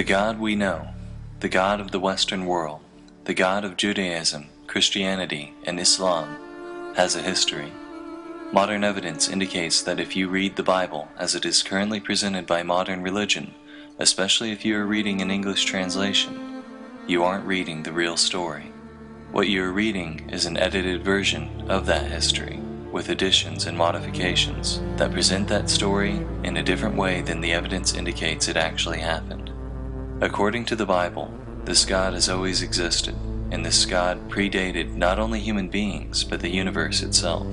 The God we know, the God of the Western world, the God of Judaism, Christianity, and Islam, has a history. Modern evidence indicates that if you read the Bible as it is currently presented by modern religion, especially if you are reading an English translation, you aren't reading the real story. What you are reading is an edited version of that history, with additions and modifications that present that story in a different way than the evidence indicates it actually happened. According to the Bible, this God has always existed, and this God predated not only human beings, but the universe itself.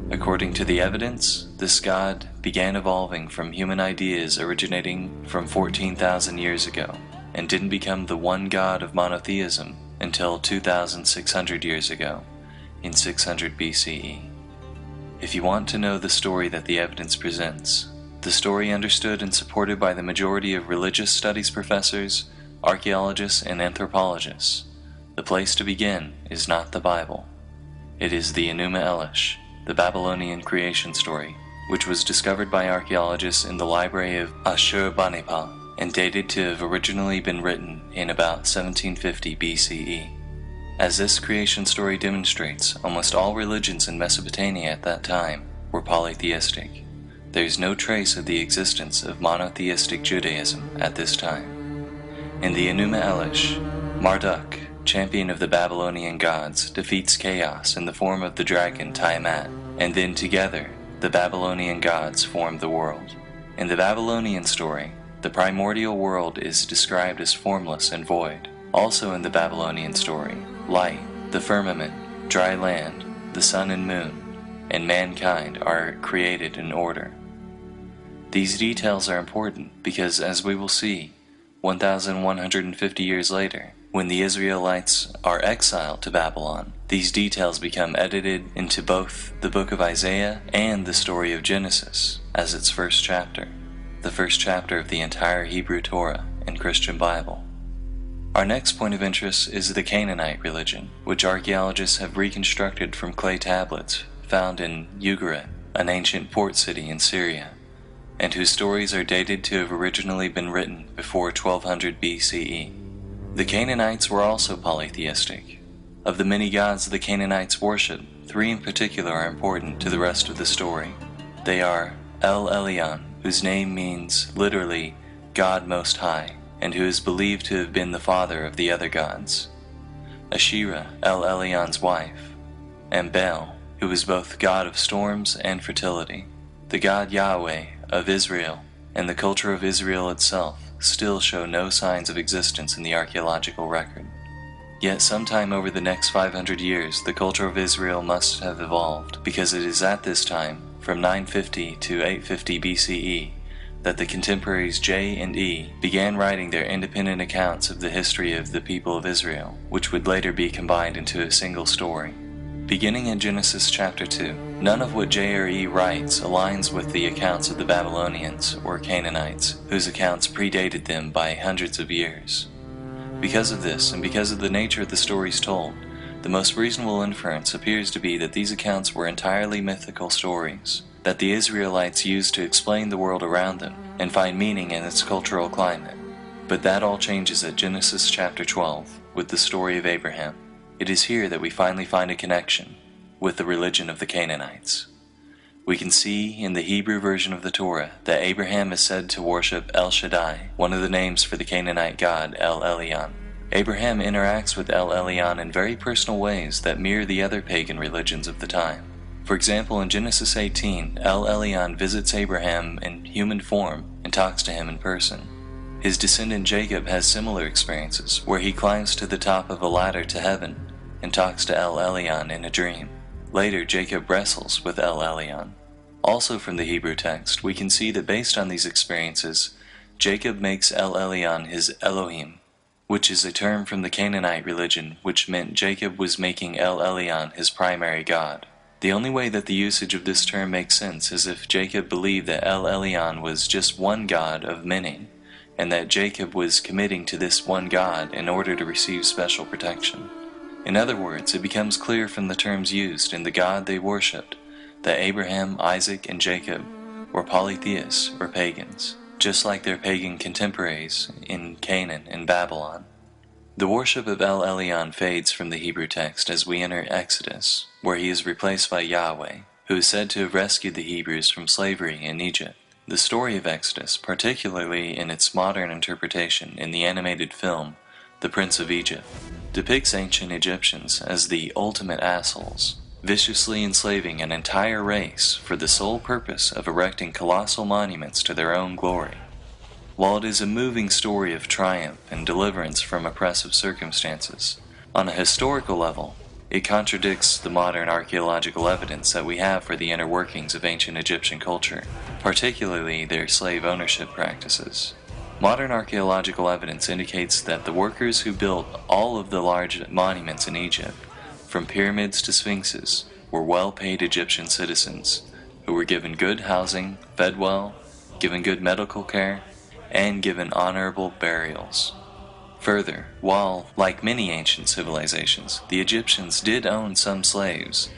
According to the evidence, this God began evolving from human ideas originating from 14,000 years ago, and didn't become the one God of monotheism until 2,600 years ago, in 600 BCE. If you want to know the story that the evidence presents, the story understood and supported by the majority of religious studies professors, archaeologists, and anthropologists, the place to begin is not the Bible. It is the Enuma Elish, the Babylonian creation story, which was discovered by archaeologists in the library of Ashurbanipal and dated to have originally been written in about 1750 BCE. As this creation story demonstrates, almost all religions in Mesopotamia at that time were polytheistic. There is no trace of the existence of monotheistic Judaism at this time. In the Enuma Elish, Marduk, champion of the Babylonian gods, defeats chaos in the form of the dragon Taanach, and then together, the Babylonian gods form the world. In the Babylonian story, the primordial world is described as formless and void. Also in the Babylonian story, light, the firmament, dry land, the sun and moon, and mankind are created in order. These details are important because, as we will see, 1,150 years later, when the Israelites are exiled to Babylon, these details become edited into both the book of Isaiah and the story of Genesis as its first chapter, the first chapter of the entire Hebrew Torah and Christian Bible. Our next point of interest is the Canaanite religion, which archaeologists have reconstructed from clay tablets found in Ugarit, an ancient port city in Syria, and whose stories are dated to have originally been written before 1200 BCE. The Canaanites were also polytheistic. Of the many gods the Canaanites worship, three in particular are important to the rest of the story. They are El Elyon, whose name means literally God Most High, and who is believed to have been the father of the other gods; Asherah, El Elyon's wife; and Baal, who is both god of storms and fertility. The god Yahweh of Israel and the culture of Israel itself still show no signs of existence in the archaeological record. Yet sometime over the next 500 years the culture of Israel must have evolved, because it is at this time, from 950 to 850 BCE, that the contemporaries J and E began writing their independent accounts of the history of the people of Israel, which would later be combined into a single story. Beginning in Genesis chapter 2, none of what J or E writes aligns with the accounts of the Babylonians or Canaanites, whose accounts predated them by hundreds of years. Because of this, and because of the nature of the stories told, the most reasonable inference appears to be that these accounts were entirely mythical stories that the Israelites used to explain the world around them and find meaning in its cultural climate. But that all changes at Genesis chapter 12 with the story of Abraham. It is here that we finally find a connection with the religion of the Canaanites. We can see in the Hebrew version of the Torah that Abraham is said to worship El Shaddai, one of the names for the Canaanite god El Elyon. Abraham interacts with El Elyon in very personal ways that mirror the other pagan religions of the time. For example, in Genesis 18, El Elyon visits Abraham in human form and talks to him in person. His descendant Jacob has similar experiences, where he climbs to the top of a ladder to heaven and talks to El Elyon in a dream. Later, Jacob wrestles with El Elyon. Also from the Hebrew text, we can see that based on these experiences, Jacob makes El Elyon his Elohim, which is a term from the Canaanite religion which meant Jacob was making El Elyon his primary god. The only way that the usage of this term makes sense is if Jacob believed that El Elyon was just one god of many, and that Jacob was committing to this one god in order to receive special protection. In other words, it becomes clear from the terms used in the God they worshipped that Abraham, Isaac, and Jacob were polytheists or pagans. just like their pagan contemporaries in Canaan and Babylon. The worship of El Elyon fades from the Hebrew text as we enter Exodus, where he is replaced by Yahweh, who is said to have rescued the Hebrews from slavery in Egypt. The story of Exodus, particularly in its modern interpretation in the animated film The Prince of Egypt, depicts ancient Egyptians as the ultimate assholes, viciously enslaving an entire race for the sole purpose of erecting colossal monuments to their own glory. While it is a moving story of triumph and deliverance from oppressive circumstances, on a historical level, it contradicts the modern archaeological evidence that we have for the inner workings of ancient Egyptian culture, particularly their slave ownership practices. Modern archaeological evidence indicates that the workers who built all of the large monuments in Egypt, from pyramids to sphinxes, were well-paid Egyptian citizens who were given good housing, fed well, given good medical care, and given honorable burials. Further, while, like many ancient civilizations, the Egyptians did own some slaves,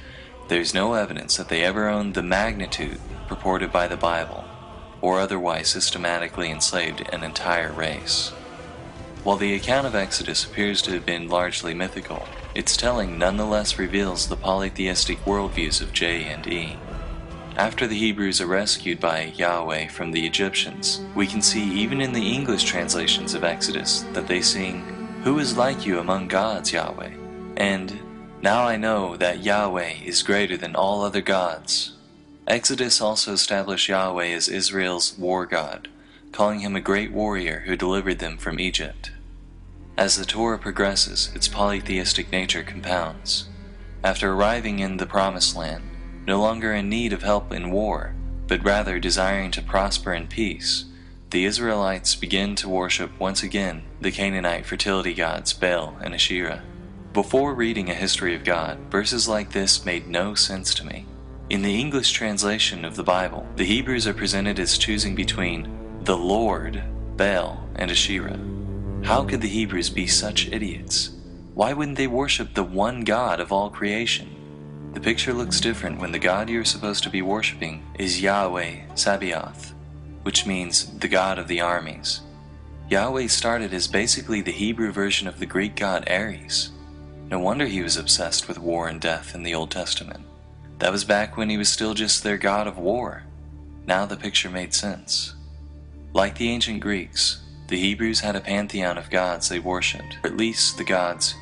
there is no evidence that they ever owned the magnitude purported by the Bible, or otherwise systematically enslaved an entire race. While the account of Exodus appears to have been largely mythical, its telling nonetheless reveals the polytheistic worldviews of J and E. After the Hebrews are rescued by Yahweh from the Egyptians, we can see even in the English translations of Exodus that they sing, "Who is like you among gods, Yahweh?" and "Now I know that Yahweh is greater than all other gods." Exodus also established Yahweh as Israel's war god, calling him a great warrior who delivered them from Egypt. As the Torah progresses, its polytheistic nature compounds. After arriving in the Promised Land, no longer in need of help in war, but rather desiring to prosper in peace, the Israelites begin to worship once again the Canaanite fertility gods Baal and Asherah. Before reading a history of God, verses like this made no sense to me. In the English translation of the Bible, the Hebrews are presented as choosing between the Lord, Baal, and Asherah. How could the Hebrews be such idiots? Why wouldn't they worship the one God of all creation? The picture looks different when the God you're supposed to be worshipping is Yahweh Sabaoth, which means the God of the armies. Yahweh started as basically the Hebrew version of the Greek god Ares. No wonder he was obsessed with war and death in the Old Testament. That was back when he was still just their god of war. Now the picture made sense. Like the ancient Greeks, the Hebrews had a pantheon of gods they worshipped, or at least the gods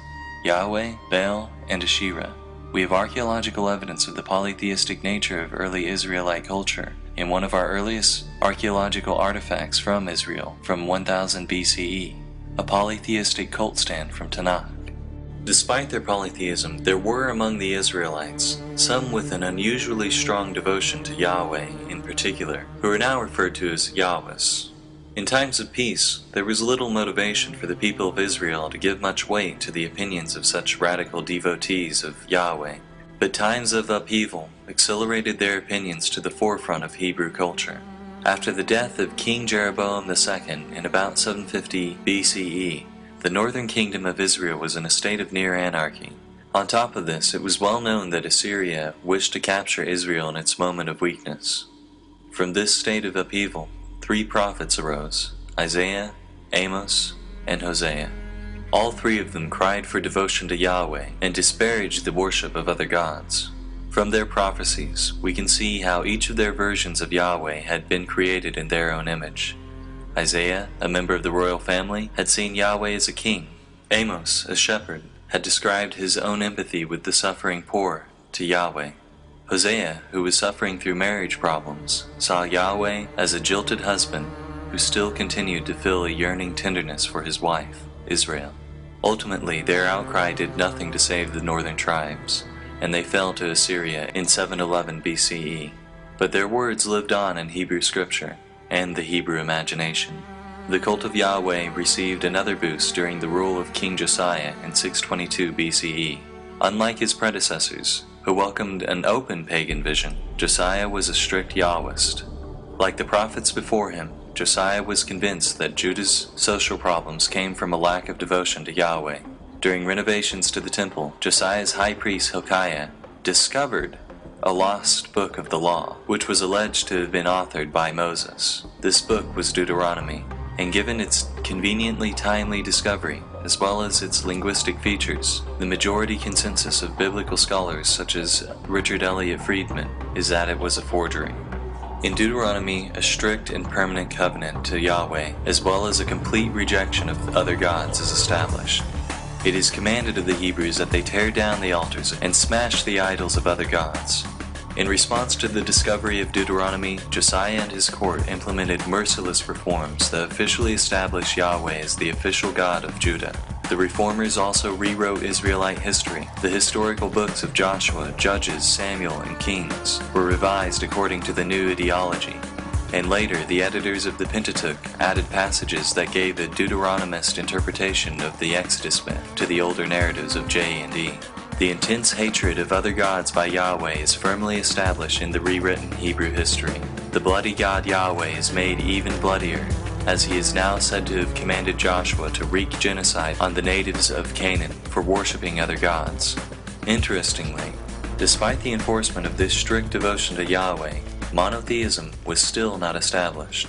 Yahweh, Baal, and Asherah. We have archaeological evidence of the polytheistic nature of early Israelite culture in one of our earliest archaeological artifacts from Israel from 1000 BCE, a polytheistic cult stand from Taanach. Despite their polytheism, there were among the Israelites some with an unusually strong devotion to Yahweh in particular, who are now referred to as Yahwehs. In times of peace, there was little motivation for the people of Israel to give much weight to the opinions of such radical devotees of Yahweh, but times of upheaval accelerated their opinions to the forefront of Hebrew culture. After the death of King Jeroboam II in about 750 BCE, the northern kingdom of Israel was in a state of near anarchy. On top of this, it was well known that Assyria wished to capture Israel in its moment of weakness. From this state of upheaval, 3 prophets arose, Isaiah, Amos, and Hosea. All 3 of them cried for devotion to Yahweh and disparaged the worship of other gods. From their prophecies, we can see how each of their versions of Yahweh had been created in their own image. Isaiah, a member of the royal family, had seen Yahweh as a king. Amos, a shepherd, had described his own empathy with the suffering poor to Yahweh. Hosea, who was suffering through marriage problems, saw Yahweh as a jilted husband who still continued to feel a yearning tenderness for his wife, Israel. Ultimately, their outcry did nothing to save the northern tribes, and they fell to Assyria in 711 BCE. But their words lived on in Hebrew scripture and the Hebrew imagination. The cult of Yahweh received another boost during the rule of King Josiah in 622 BCE. Unlike his predecessors, who welcomed an open pagan vision, Josiah was a strict Yahwist. Like the prophets before him, Josiah was convinced that Judah's social problems came from a lack of devotion to Yahweh. During renovations to the temple, Josiah's high priest Hilkiah discovered a lost book of the law, which was alleged to have been authored by Moses. This book was Deuteronomy, and given its conveniently timely discovery, as well as its linguistic features, the majority consensus of biblical scholars such as Richard Elliott Friedman is that it was a forgery. In Deuteronomy, a strict and permanent covenant to Yahweh, as well as a complete rejection of other gods, is established. It is commanded of the Hebrews that they tear down the altars and smash the idols of other gods. In response to the discovery of Deuteronomy, Josiah and his court implemented merciless reforms that officially established Yahweh as the official God of Judah. The reformers also rewrote Israelite history. The historical books of Joshua, Judges, Samuel, and Kings were revised according to the new ideology. And later, the editors of the Pentateuch added passages that gave a Deuteronomist interpretation of the Exodus myth to the older narratives of J and E. The intense hatred of other gods by Yahweh is firmly established in the rewritten Hebrew history. The bloody God Yahweh is made even bloodier, as he is now said to have commanded Joshua to wreak genocide on the natives of Canaan for worshipping other gods. Interestingly, despite the enforcement of this strict devotion to Yahweh, monotheism was still not established.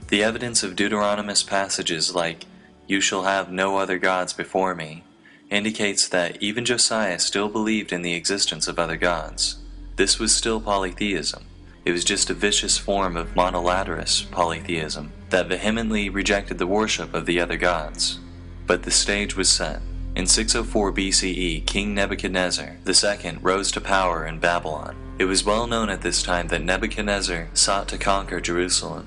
The evidence of Deuteronomist passages like, "You shall have no other gods before me," indicates that even Josiah still believed in the existence of other gods. This was still polytheism. It was just a vicious form of monolatrist polytheism that vehemently rejected the worship of the other gods. But the stage was set. In 604 BCE, King Nebuchadnezzar II rose to power in Babylon. It was well known at this time that Nebuchadnezzar sought to conquer Jerusalem.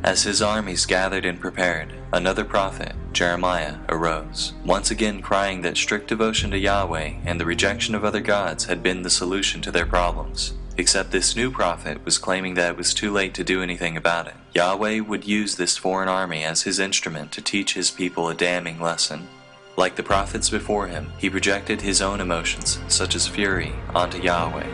As his armies gathered and prepared, another prophet, Jeremiah, arose, once again crying that strict devotion to Yahweh and the rejection of other gods had been the solution to their problems. Except this new prophet was claiming that it was too late to do anything about it. Yahweh would use this foreign army as his instrument to teach his people a damning lesson. Like the prophets before him, he projected his own emotions, such as fury, onto Yahweh.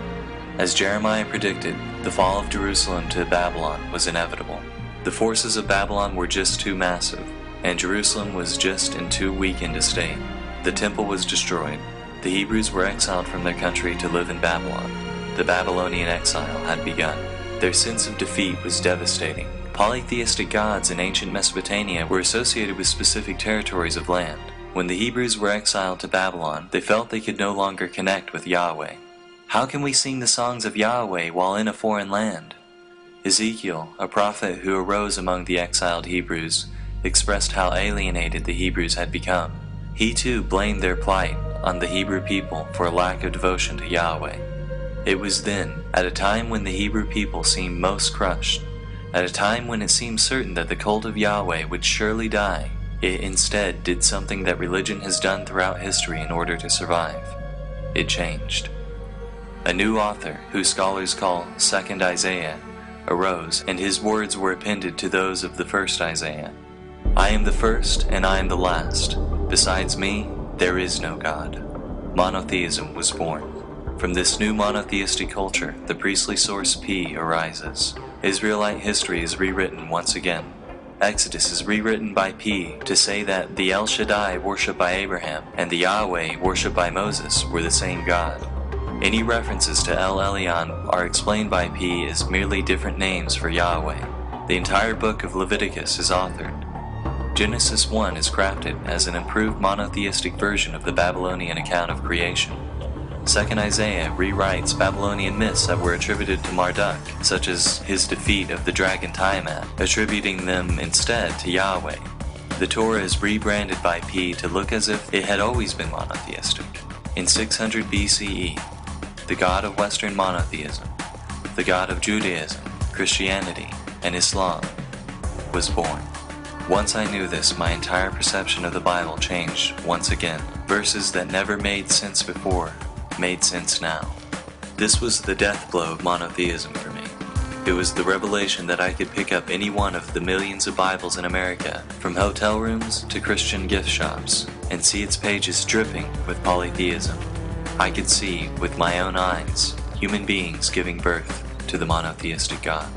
As Jeremiah predicted, the fall of Jerusalem to Babylon was inevitable. The forces of Babylon were just too massive, and Jerusalem was just in too weakened a state. The temple was destroyed. The Hebrews were exiled from their country to live in Babylon. The Babylonian exile had begun. Their sense of defeat was devastating. Polytheistic gods in ancient Mesopotamia were associated with specific territories of land. When the Hebrews were exiled to Babylon, they felt they could no longer connect with Yahweh. How can we sing the songs of Yahweh while in a foreign land? Ezekiel, a prophet who arose among the exiled Hebrews, expressed how alienated the Hebrews had become. He too blamed their plight on the Hebrew people for a lack of devotion to Yahweh. It was then, at a time when the Hebrew people seemed most crushed, at a time when it seemed certain that the cult of Yahweh would surely die, it instead did something that religion has done throughout history in order to survive. It changed. A new author, who scholars call Second Isaiah, arose, and his words were appended to those of the first Isaiah. "I am the first, and I am the last. Besides me, there is no God." Monotheism was born. From this new monotheistic culture, the priestly source P arises. Israelite history is rewritten once again. Exodus is rewritten by P to say that the El Shaddai worshipped by Abraham and the Yahweh worshipped by Moses were the same God. Any references to El Elyon are explained by P as merely different names for Yahweh. The entire book of Leviticus is authored. Genesis 1 is crafted as an improved monotheistic version of the Babylonian account of creation. Second Isaiah rewrites Babylonian myths that were attributed to Marduk, such as his defeat of the dragon Tiamat, attributing them instead to Yahweh. The Torah is rebranded by P to look as if it had always been monotheistic. In 600 BCE, the god of Western monotheism, the god of Judaism, Christianity, and Islam, was born. Once I knew this, my entire perception of the Bible changed once again. Verses that never made sense before made sense now. This was the death blow of monotheism for me. It was the revelation that I could pick up any one of the millions of Bibles in America, from hotel rooms to Christian gift shops, and see its pages dripping with polytheism. I could see, with my own eyes, human beings giving birth to the monotheistic God.